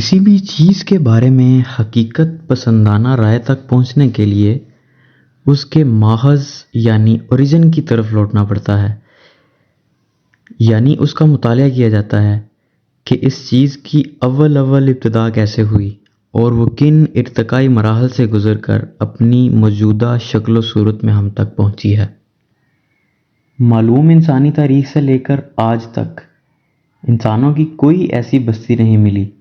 کسی بھی چیز کے بارے میں حقیقت پسندانہ رائے تک پہنچنے کے لیے اس کے ماخذ یعنی اوریجن کی طرف لوٹنا پڑتا ہے، یعنی اس کا مطالعہ کیا جاتا ہے کہ اس چیز کی اول ابتدا کیسے ہوئی اور وہ کن ارتقائی مراحل سے گزر کر اپنی موجودہ شکل و صورت میں ہم تک پہنچی ہے۔ معلوم انسانی تاریخ سے لے کر آج تک انسانوں کی کوئی ایسی بستی نہیں ملی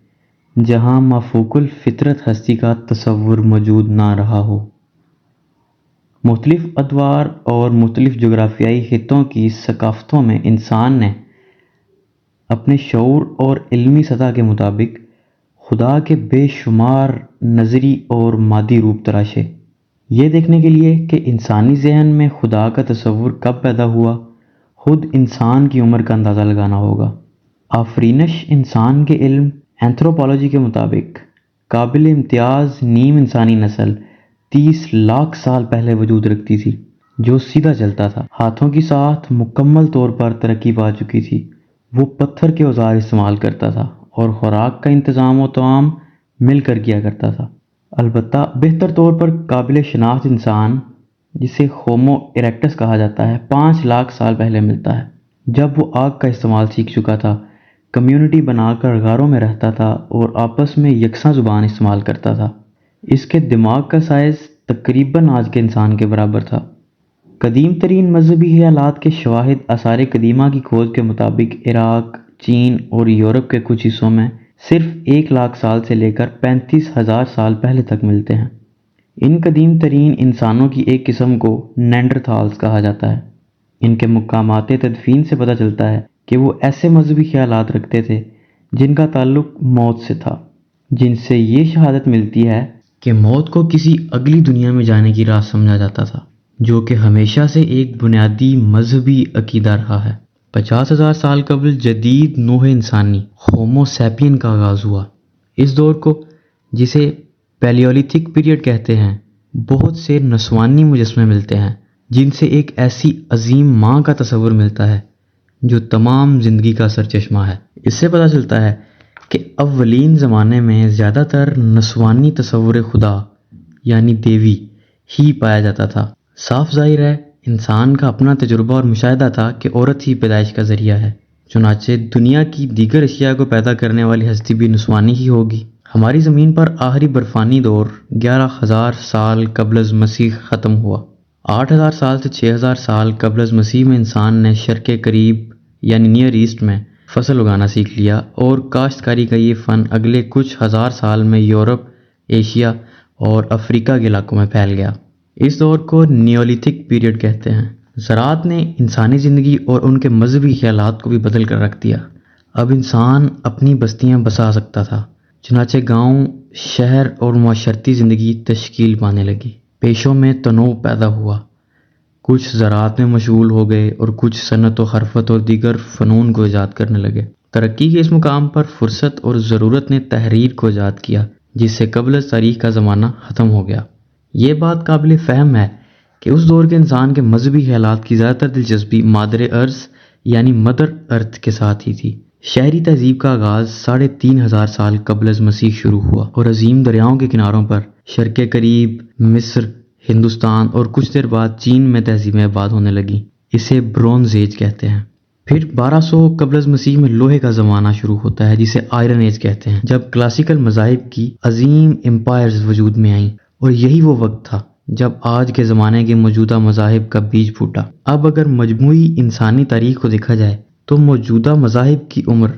جہاں مافوق الفطرت ہستی کا تصور موجود نہ رہا ہو۔ مختلف ادوار اور مختلف جغرافیائی خطوں کی ثقافتوں میں انسان نے اپنے شعور اور علمی سطح کے مطابق خدا کے بے شمار نظری اور مادی روپ تراشے، یہ دیکھنے کے لیے کہ انسانی ذہن میں خدا کا تصور کب پیدا ہوا۔ خود انسان کی عمر کا اندازہ لگانا ہوگا۔ آفرینش انسان کے علم اینتھروپولوجی کے مطابق قابل امتیاز نیم انسانی نسل 30 لاکھ سال پہلے وجود رکھتی تھی، جو سیدھا چلتا تھا، ہاتھوں کی ساتھ مکمل طور پر ترقی پا چکی تھی، وہ پتھر کے اوزار استعمال کرتا تھا اور خوراک کا انتظام و طعام مل کر کیا کرتا تھا۔ البتہ بہتر طور پر قابل شناخت انسان، جسے ہومو ایرکٹس کہا جاتا ہے، 5 لاکھ سال پہلے ملتا ہے، جب وہ آگ کا استعمال سیکھ چکا تھا، کمیونٹی بنا کر غاروں میں رہتا تھا اور آپس میں یکساں زبان استعمال کرتا تھا۔ اس کے دماغ کا سائز تقریباً آج کے انسان کے برابر تھا۔ قدیم ترین مذہبی خیالات کے شواہد آثار قدیمہ کی کھوج کے مطابق عراق، چین اور یورپ کے کچھ حصوں میں صرف 1 لاکھ سال سے لے کر 35,000 سال پہلے تک ملتے ہیں۔ ان قدیم ترین انسانوں کی ایک قسم کو نینڈرتھالز کہا جاتا ہے۔ ان کے مقامات تدفین سے پتہ چلتا ہے کہ وہ ایسے مذہبی خیالات رکھتے تھے جن کا تعلق موت سے تھا، جن سے یہ شہادت ملتی ہے کہ موت کو کسی اگلی دنیا میں جانے کی راہ سمجھا جاتا تھا، جو کہ ہمیشہ سے ایک بنیادی مذہبی عقیدہ رہا ہے۔ 50,000 سال قبل جدید نوع انسانی ہومو سیپین کا آغاز ہوا۔ اس دور کو، جسے پیلیولیتھک پیریڈ کہتے ہیں، بہت سے نسوانی مجسمے ملتے ہیں جن سے ایک ایسی عظیم ماں کا تصور ملتا ہے جو تمام زندگی کا سرچشمہ ہے۔ اس سے پتہ چلتا ہے کہ اولین زمانے میں زیادہ تر نسوانی تصور خدا یعنی دیوی ہی پایا جاتا تھا۔ صاف ظاہر ہے انسان کا اپنا تجربہ اور مشاہدہ تھا کہ عورت ہی پیدائش کا ذریعہ ہے، چنانچہ دنیا کی دیگر اشیاء کو پیدا کرنے والی ہستی بھی نسوانی ہی ہوگی۔ ہماری زمین پر آخری برفانی دور 11,000 سال قبل از مسیح ختم ہوا۔ 8,000 سال سے 6,000 سال قبل از مسیح میں انسان نے شرق قریب یعنی نیئر ایسٹ میں فصل اگانا سیکھ لیا اور کاشتکاری کا یہ فن اگلے کچھ ہزار سال میں یورپ، ایشیا اور افریقہ کے علاقوں میں پھیل گیا۔ اس دور کو نیولیتھک پیریڈ کہتے ہیں۔ زراعت نے انسانی زندگی اور ان کے مذہبی خیالات کو بھی بدل کر رکھ دیا۔ اب انسان اپنی بستیاں بسا سکتا تھا، چنانچہ گاؤں، شہر اور معاشرتی زندگی تشکیل پانے لگی۔ پیشوں میں تنوع پیدا ہوا، کچھ زراعت میں مشغول ہو گئے اور کچھ صنعت و حرفت اور دیگر فنون کو ایجاد کرنے لگے۔ ترقی کے اس مقام پر فرصت اور ضرورت نے تحریر کو ایجاد کیا، جس سے قبل از تاریخ کا زمانہ ختم ہو گیا۔ یہ بات قابل فہم ہے کہ اس دور کے انسان کے مذہبی خیالات کی زیادہ تر دلچسپی مادر ارض یعنی مدر ارتھ کے ساتھ ہی تھی۔ شہری تہذیب کا آغاز 3,500 سال قبل از مسیح شروع ہوا اور عظیم دریاؤں کے کناروں پر شرق قریب، مصر، ہندوستان اور کچھ دیر بعد چین میں تہذیبیں آباد ہونے لگیں۔ اسے برونز ایج کہتے ہیں۔ پھر 1200 قبل از مسیح میں لوہے کا زمانہ شروع ہوتا ہے، جسے آئرن ایج کہتے ہیں، جب کلاسیکل مذاہب کی عظیم امپائرز وجود میں آئیں، اور یہی وہ وقت تھا جب آج کے زمانے کے موجودہ مذاہب کا بیج پھوٹا۔ اب اگر مجموعی انسانی تاریخ کو دیکھا جائے تو موجودہ مذاہب کی عمر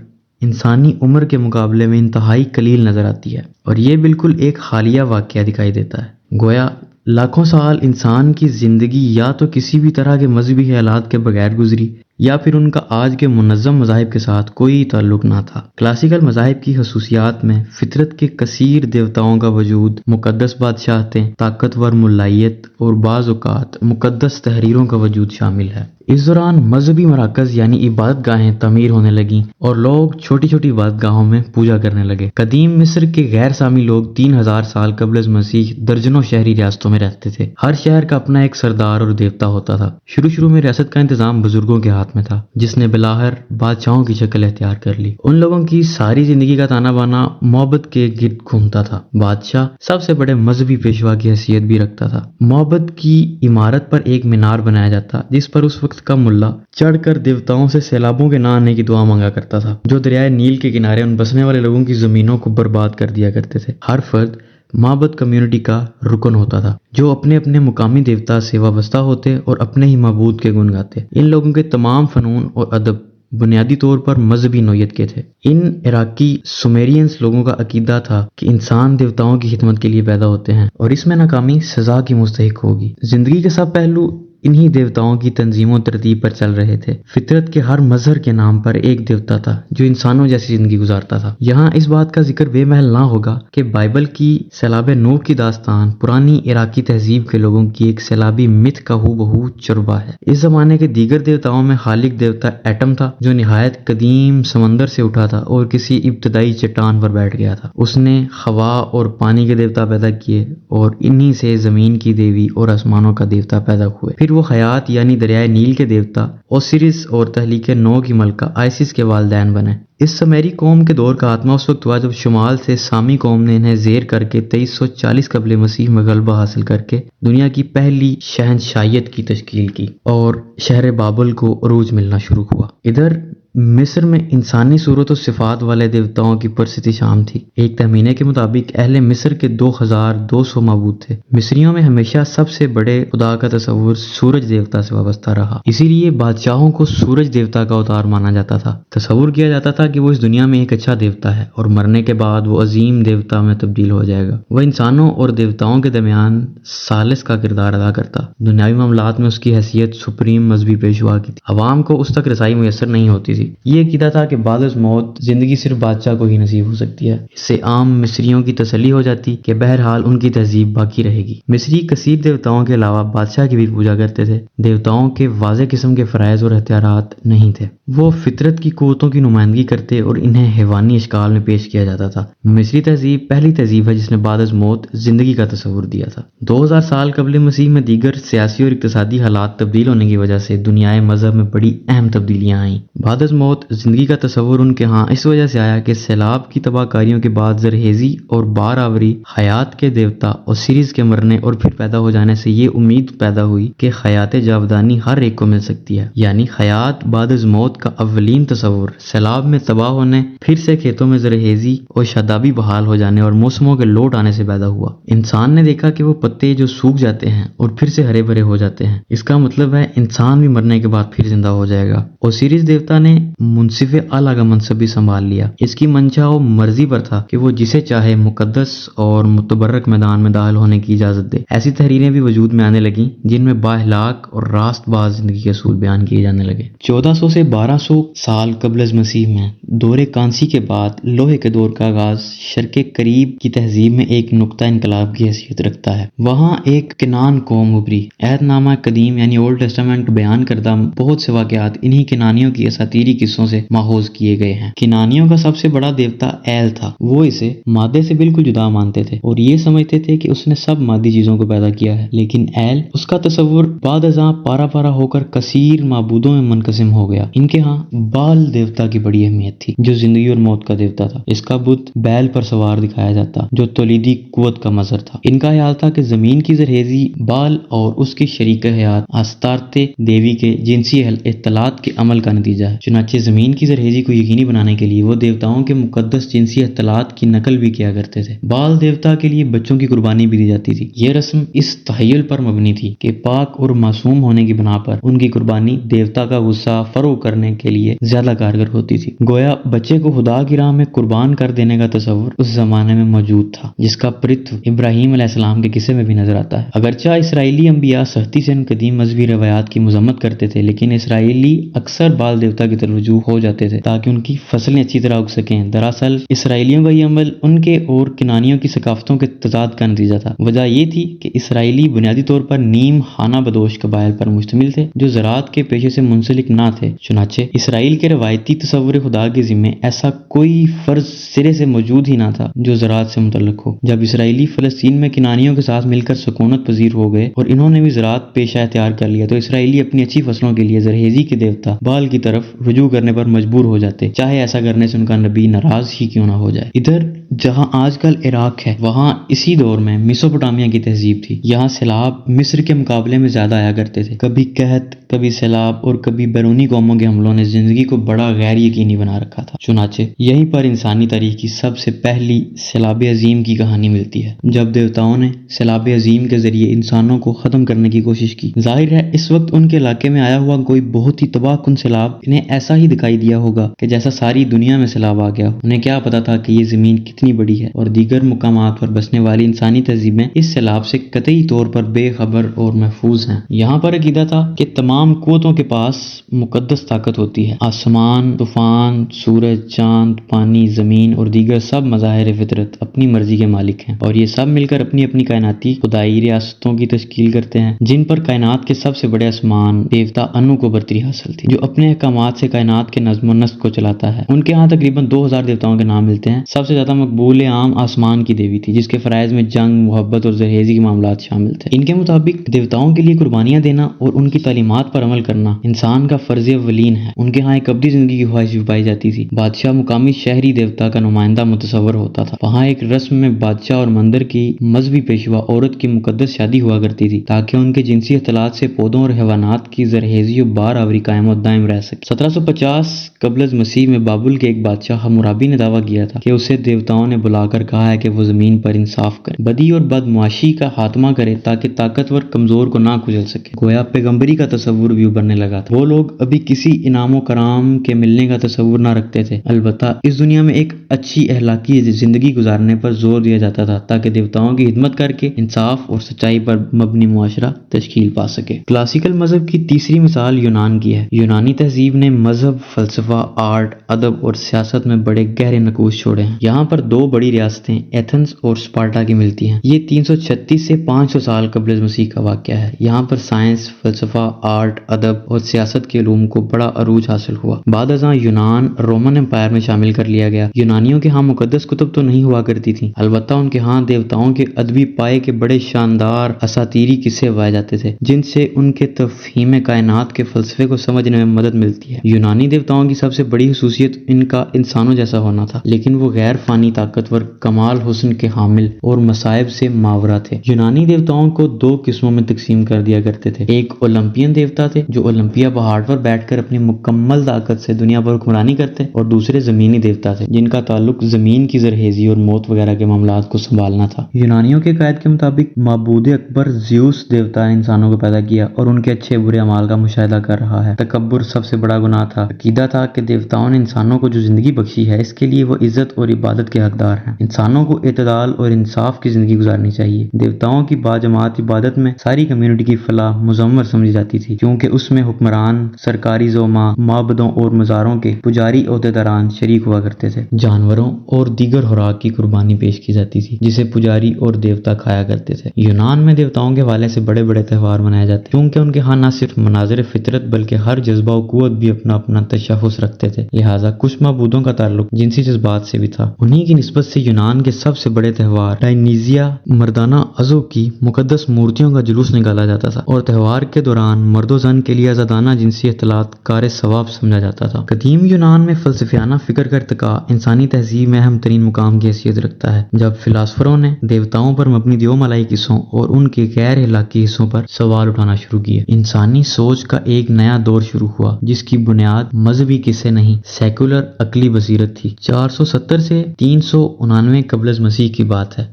انسانی عمر کے مقابلے میں انتہائی قلیل نظر آتی ہے، اور یہ بالکل ایک حالیہ واقعہ دکھائی دیتا ہے۔ گویا لاکھوں سال انسان کی زندگی یا تو کسی بھی طرح کے مذہبی خیالات کے بغیر گزری، یا پھر ان کا آج کے منظم مذاہب کے ساتھ کوئی تعلق نہ تھا۔ کلاسیکل مذاہب کی خصوصیات میں فطرت کے کثیر دیوتاؤں کا وجود، مقدس بادشاہتیں، طاقتور ملائیت اور بعض اوقات مقدس تحریروں کا وجود شامل ہے۔ اس دوران مذہبی مراکز یعنی عبادت گاہیں تعمیر ہونے لگیں اور لوگ چھوٹی چھوٹی عبادت گاہوں میں پوجا کرنے لگے۔ قدیم مصر کے غیر سامی لوگ 3000 سال قبل از مسیح درجنوں شہری ریاستوں میں رہتے تھے۔ ہر شہر کا اپنا ایک سردار اور دیوتا ہوتا تھا۔ شروع میں ریاست کا انتظام بزرگوں کے ہاتھ میں تھا، جس نے بلاخر بادشاہوں کی شکل اختیار کر لی۔ ان لوگوں کی ساری زندگی کا تانا بانا محبت کے گرد گھومتا تھا۔ بادشاہ سب سے بڑے مذہبی پیشوا کی حیثیت بھی رکھتا تھا۔ محبت کی عمارت پر ایک مینار بنایا جاتا جس پر اس وقت کا ملا چڑھ کر دیوتاؤں سے سیلابوں کے نہ آنے کی دعا مانگا کرتا تھا، جو دریائے نیل کے کنارے ان بسنے والے لوگوں کی زمینوں کو برباد کر دیا کرتے تھے۔ ہر فرد معبد کمیونٹی کا رکن ہوتا تھا، جو اپنے اپنے مقامی دیوتا سے وابستہ ہوتے اور اپنے ہی معبود کے گن گاتے۔ ان لوگوں کے تمام فنون اور ادب بنیادی طور پر مذہبی نوعیت کے تھے۔ ان عراقی سومیرینس لوگوں کا عقیدہ تھا کہ انسان دیوتاؤں کی خدمت کے لیے پیدا ہوتے ہیں اور اس میں ناکامی سزا کی مستحق ہوگی۔ زندگی کے سب پہلو انہی دیوتاؤں کی تنظیم و ترتیب پر چل رہے تھے۔ فطرت کے ہر مظہر کے نام پر ایک دیوتا تھا جو انسانوں جیسی زندگی گزارتا تھا۔ یہاں اس بات کا ذکر بے محل نہ ہوگا کہ بائبل کی سیلاب نوح کی داستان پرانی عراقی تہذیب کے لوگوں کی ایک سیلابی مت کا ہو بہو چربہ ہے۔ اس زمانے کے دیگر دیوتاؤں میں خالق دیوتا ایٹم تھا، جو نہایت قدیم سمندر سے اٹھا تھا اور کسی ابتدائی چٹان پر بیٹھ گیا تھا۔ اس نے ہوا اور پانی کے دیوتا پیدا کیے اور انہی سے زمین کی دیوی اور آسمانوں کا دیوتا پیدا ہوئے۔ پھر وہ حیات یعنی دریائے نیل کے دیوتا اوسیرس اور تخلیق نو کی ملکہ آئسس کے والدین بنے۔ اس سمیری قوم کے دور کا خاتمہ اس وقت ہوا جب شمال سے سامی قوم نے انہیں زیر کر کے 2340 قبل مسیح میں غلبہ حاصل کر کے دنیا کی پہلی شہنشاہیت کی تشکیل کی اور شہر بابل کو عروج ملنا شروع ہوا۔ ادھر مصر میں انسانی صورت و صفات والے دیوتاؤں کی پرستش عام تھی۔ ایک تخمینے کے مطابق اہل مصر کے 2200 معبود تھے۔ مصریوں میں ہمیشہ سب سے بڑے خدا کا تصور سورج دیوتا سے وابستہ رہا، اسی لیے بادشاہوں کو سورج دیوتا کا اوتار مانا جاتا تھا۔ تصور کیا جاتا تھا کہ وہ اس دنیا میں ایک اچھا دیوتا ہے اور مرنے کے بعد وہ عظیم دیوتا میں تبدیل ہو جائے گا۔ وہ انسانوں اور دیوتاؤں کے درمیان ثالث کا کردار ادا کرتا۔ دنیاوی معاملات میں اس کی حیثیت سپریم مذہبی پیشوا کی تھی۔ عوام کو اس تک رسائی میسر نہیں ہوتی تھی۔ یہ عقیدہ تھا کہ بعد از موت زندگی صرف بادشاہ کو ہی نصیب ہو سکتی ہے۔ اس سے عام مصریوں کی تسلی ہو جاتی کہ بہرحال ان کی تہذیب باقی رہے گی۔ مصری کثیر دیوتاؤں کے علاوہ بادشاہ کی بھی پوجا کرتے تھے۔ دیوتاؤں کے واضح قسم کے فرائض اور اختیارات نہیں تھے، وہ فطرت کی قوتوں کی نمائندگی کرتے اور انہیں حیوانی اشکال میں پیش کیا جاتا تھا۔ مصری تہذیب پہلی تہذیب ہے جس نے بعد از موت زندگی کا تصور دیا تھا۔ 2000 سال قبل مسیح میں دیگر سیاسی اور اقتصادی حالات تبدیل ہونے کی وجہ سے دنیائے مذہب میں بڑی اہم تبدیلیاں آئیں۔ بعد از موت زندگی کا تصور ان کے ہاں اس وجہ سے آیا کہ سیلاب کی تباہ کاریوں کے بعد زرخیزی اور بار آوری حیات کے دیوتا اوسیرس کے مرنے اور پھر پیدا ہو جانے سے یہ امید پیدا ہوئی کہ حیات جاودانی ہر ایک کو مل سکتی ہے۔ یعنی حیات بعد از موت کا اولین تصور سیلاب میں تباہ ہونے، پھر سے کھیتوں میں زرخیزی اور شادابی بحال ہو جانے اور موسموں کے لوٹ آنے سے پیدا ہوا۔ انسان نے دیکھا کہ وہ پتے جو سوکھ جاتے ہیں اور پھر سے ہرے بھرے ہو جاتے ہیں، اس کا مطلب ہے انسان بھی مرنے کے بعد پھر زندہ ہو جائے گا۔ اوسیرس دیوتا نے منصف اعلیٰ کا منصب بھی سنبھال لیا۔ اس کی منشا و مرضی پر تھا کہ وہ جسے چاہے مقدس اور متبرک میدان میں داخل ہونے کی اجازت دے۔ ایسی تحریریں بھی وجود میں آنے لگیں جن میں بااخلاق اور راست باز زندگی کے اصول بیان کیے جانے لگے۔ 1400 سے 1200 سال قبل از مسیح میں دور کانسی کے بعد لوہے کے دور کا آغاز شرق قریب کی تہذیب میں ایک نقطہ انقلاب کی حیثیت رکھتا ہے۔ وہاں ایک کنان قوم ابھری۔ عہد نامہ قدیم یعنی اولڈ ٹیسٹامنٹ بیان کردہ بہت سے واقعات انہی کنانیوں کی اساطیری قصوں سے ماخوذ کیے گئے ہیں۔ کنانیوں کا سب سے بڑا دیوتا ایل تھا۔ وہ اسے مادے سے بالکل جدا مانتے تھے اور یہ سمجھتے تھے کہ اس نے سب مادی چیزوں کو پیدا کیا ہے، لیکن ایل اس کا تصور بعد ازاں پارا پارا ہو کر کثیر معبودوں میں منقسم ہو گیا۔ ان کے ہاں بال دیوتا کی بڑی اہمیت تھی جو زندگی اور موت کا دیوتا تھا۔ اس کا بت بیل پر سوار دکھایا جاتا جو تولیدی قوت کا مظہر تھا۔ ان کا خیال تھا کہ زمین کی زرخیزی بال اور اس کی شریک حیات آستارتے دیوی کے جنسی اختلاط کے عمل کا نتیجہ ہے۔ چنانچہ زمین کی زرخیزی کو یقینی بنانے کے لیے وہ دیوتاؤں کے مقدس جنسی اختلاط کی نقل بھی کیا کرتے تھے۔ بال دیوتا کے لیے بچوں کی قربانی بھی دی جاتی تھی۔ یہ رسم اس تخیل پر مبنی تھی کہ پاک اور معصوم ہونے کی بنا پر ان کی قربانی دیوتا کا غصہ فروغ کرنے کے لیے زیادہ کارگر ہوتی تھی۔ گویا بچے کو خدا کی راہ میں قربان کر دینے کا تصور اس زمانے میں موجود تھا، جس کا پرتو ابراہیم علیہ السلام کے قصے میں بھی نظر آتا ہے۔ اگرچہ اسرائیلی انبیاء سختی سے ان قدیم مذہبی روایات کی مذمت کرتے تھے، لیکن اسرائیلی اکثر بال دیوتا کی طرف رجوع ہو جاتے تھے تاکہ ان کی فصلیں اچھی طرح اگ سکیں۔ دراصل اسرائیلیوں کا یہ عمل ان کے اور کنانیوں کی ثقافتوں کے تضاد کا نتیجہ تھا۔ وجہ یہ تھی کہ اسرائیلی بنیادی طور پر نیم خانہ بدوش قبائل پر مشتمل تھے جو زراعت کے پیشے سے منسلک نہ تھے۔ چنانچہ اسرائیل کے روایتی تصور خدا کے ذمے ایسا کوئی فرض سرے سے موجود ہی نہ تھا جو زراعت سے متعلق ہو۔ جب اسرائیلی فلسطین میں کنانیوں کے ساتھ مل کر سکونت پذیر ہو گئے اور انہوں نے بھی زراعت پیشہ اختیار کر لیا تو اسرائیلی اپنی اچھی فصلوں کے لیے زرہیزی کے دیوتا بال کی طرف رجوع کرنے پر مجبور ہو جاتے، چاہے ایسا کرنے سے ان کا نبی ناراض ہی کیوں نہ ہو جائے۔ ادھر جہاں آج کل عراق ہے وہاں اسی دور میں میسوپوٹامیہ کی تہذیب تھی۔ یہاں سیلاب مصر کے مقابلے میں زیادہ آیا کرتے تھے۔ کبھی قحط، کبھی سیلاب اور کبھی بیرونی قوموں کے حملوں نے زندگی کو بڑا غیر یقینی بنا رکھا تھا۔ چنانچہ یہیں پر انسانی تاریخ کی سب سے پہلی سیلاب عظیم کی کہانی ملتی ہے، جب دیوتاؤں نے سیلاب عظیم کے ذریعے انسانوں کو ختم کرنے کی کوشش کی۔ ظاہر ہے اس وقت ان کے علاقے میں آیا ہوا کوئی بہت ہی تباہ کن سیلاب انہیں ایسا ہی دکھائی دیا ہوگا کہ جیسا ساری دنیا میں سیلاب آ گیا ہو۔ انہیں کیا پتا تھا کہ یہ زمین کتنی بڑی ہے اور دیگر مقامات پر بسنے والی انسانی تہذیبیں اس سیلاب سے قطعی طور پر بے خبر اور محفوظ ہیں۔ یہاں پر عقیدہ تھا کہ تمام قوتوں کے پاس مقدس طاقت ہوتی ہے۔ آسمان، طوفان، سورج، چاند، پانی، زمین اور دیگر سب مظاہر فطرت اپنی مرضی کے مالک ہیں اور یہ سب مل کر اپنی اپنی کائناتی خدائی ریاستوں کی تشکیل کرتے ہیں، جن پر کائنات کے سب سے بڑے آسمان دیوتا انو کو برتری حاصل تھی، جو اپنے احکامات سے کائنات کے نظم و نسق کو چلاتا ہے۔ ان کے ہاں تقریباً 2000 دیوتاؤں کے نام ملتے ہیں۔ سب سے زیادہ مقبول عام آسمان کی دیوی تھی، جس کے فرائض میں جنگ، محبت اور زرہیزی کے معاملات شامل تھے۔ ان کے مطابق دیوتاؤں کے لیے قربانیاں دینا اور ان کی تعلیمات پر عمل کرنا انسان کا فرض اولین ہے۔ ان کے ہاں ایک ابدی زندگی کی خواہش بھی پائی جاتی تھی۔ بادشاہ مقامی شہری دیوتا کا نمائندہ متصور ہوتا تھا۔ وہاں ایک رسم میں بادشاہ اور مندر کی مذہبی پیشوا عورت کی مقدس شادی ہوا کرتی تھی تاکہ ان کے جنسی اختلاط سے پودوں اور حیوانات کی زرہیزی و بار آوری قائم و دائم رہ سکے۔ 1750 قبل از مسیح میں بابل کے ایک بادشاہ حمورابی نے دعویٰ کیا تھا کہ اسے دیوتاؤں نے بلا کر کہا ہے کہ وہ زمین پر انصاف کرے، بدی اور بدمعاشی کا خاتمہ کرے تاکہ طاقتور کمزور کو نہ کچل سکے۔ گویا پیغمبری کا تصور بھی ابھرنے لگا تھا۔ وہ لوگ ابھی کسی انعام و کرام کے ملنے کا تصور نہ رکھتے تھے، البتہ اس دنیا میں ایک اچھی اخلاقی زندگی گزارنے پر زور دیا جاتا تھا تاکہ دیوتاؤں کی خدمت کر کے انصاف اور سچائی پر مبنی معاشرہ تشکیل پا سکے۔ کلاسیکل مذہب کی تیسری مثال یونان کی ہے۔ یونانی تہذیب نے مذہب، فلسفہ، آرٹ، ادب اور سیاست میں بڑے گہرے نقوش چھوڑے ہیں۔ یہاں پر دو بڑی ریاستیں ایتھنز اور اسپارٹا کی ملتی ہیں۔ یہ 336 سے 500 سال قبل از مسیح کا واقعہ ہے۔ یہاں پر سائنس، فلسفہ، آرٹ، ادب اور سیاست کے علوم کو بڑا عروج حاصل ہوا۔ بعد ازاں یونان رومن امپائر میں شامل کر لیا گیا۔ یونانیوں کے ہاں مقدس کتب تو نہیں ہوا کرتی تھیں، البتہ ان کے ہاں دیوتاؤں کے ادبی پائے کے بڑے شاندار اساطیری قصے پائے جاتے تھے جن سے ان کے تفہیم کائنات کے فلسفے کو سمجھنے میں مدد ملتی ہے۔ یونانی دیوتاؤں کی سب سے بڑی خصوصیت ان کا انسانوں جیسا ہونا تھا، لیکن وہ غیر فانی، طاقتور، کمال حسن کے حامل اور مصائب سے ماورا تھے۔ یونانی دیوتاؤں کو دو قسموں میں تقسیم کر دیا کرتے تھے۔ ایک اولمپین دیوتا تھے جو اولمپیا پہاڑ پر بیٹھ کر اپنی مکمل طاقت سے دنیا پر حکمرانی کرتے، اور دوسرے زمینی دیوتا تھے جن کا تعلق زمین کی زرہیزی اور موت وغیرہ کے معاملات کو سنبھالنا تھا۔ یونانیوں کے قائد کے مطابق معبود اکبر زیوس دیوتا نے انسانوں کو پیدا کیا اور ان کے اچھے برے اعمال کا مشاہدہ کر رہا ہے۔ تکبر سب سے بڑا گناہ تھا۔ عقیدہ تھا کہ دیوتاؤں نے انسانوں کو جو زندگی بخشی ہے اس کے لیے وہ عزت اور عبادت کے حقدار ہیں۔ انسانوں کو اعتدال اور انصاف کی زندگی گزارنی چاہیے۔ دیوتاؤں کی باجماعت عبادت میں ساری کمیونٹی کی فلاح مضمر سمجھی جاتی تھی، کیونکہ اس میں حکمران، سرکاری زعماء، معبدوں اور مزاروں کے پجاری عہدیداران شریک ہوا کرتے تھے۔ جانوروں اور دیگر خوراک کی قربانی پیش کی جاتی تھی جسے پجاری اور دیوتا کھایا کرتے تھے۔ یونان میں دیوتاؤں کے حوالے سے بڑے بڑے تہوار منائے جاتے، کیونکہ ان کے ہاں نہ صرف مناظر فطرت بلکہ ہر جذبہ و قوت بھی اپنا اپنا تشخص رکھتے تھے، لہٰذا کچھ معبودوں کا تعلق جنسی جذبات سے بھی تھا۔ انہی کی نسبت سے یونان کے سب سے بڑے تہوار ڈائونیزیا، مردانہ عضو کی مقدس مورتیوں کا جلوس نکالا جاتا تھا اور تہوار کے دوران مرد و زن کے لیے آزادانہ جنسی اختلاط کار ثواب سمجھا جاتا تھا۔ قدیم یونان میں فلسفیانہ فکر کا ارتقاء انسانی تہذیب میں اہم ترین مقام کی حیثیت رکھتا ہے۔ جب فلاسفروں نے دیوتاؤں پر مبنی دیوملائی قصوں اور ان کے غیر اخلاقی حصوں پر سوال اٹھانا شروع کیے، انسانی سوچ کا ایک نیا دور شروع ہوا جس کی بنیاد مذہبی قصے نہیں، سیکولر عقلی بصیرت تھی۔ 470 سے 399 قبل از مسیح کی بات ہے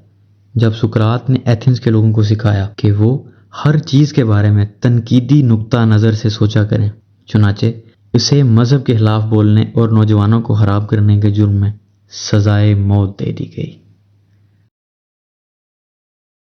جب سقراط نے ایتھنز کے لوگوں کو سکھایا کہ وہ ہر چیز کے بارے میں تنقیدی نقطہ نظر سے سوچا کریں، چنانچہ اسے مذہب کے خلاف بولنے اور نوجوانوں کو خراب کرنے کے جرم میں سزائے موت دے دی گئی۔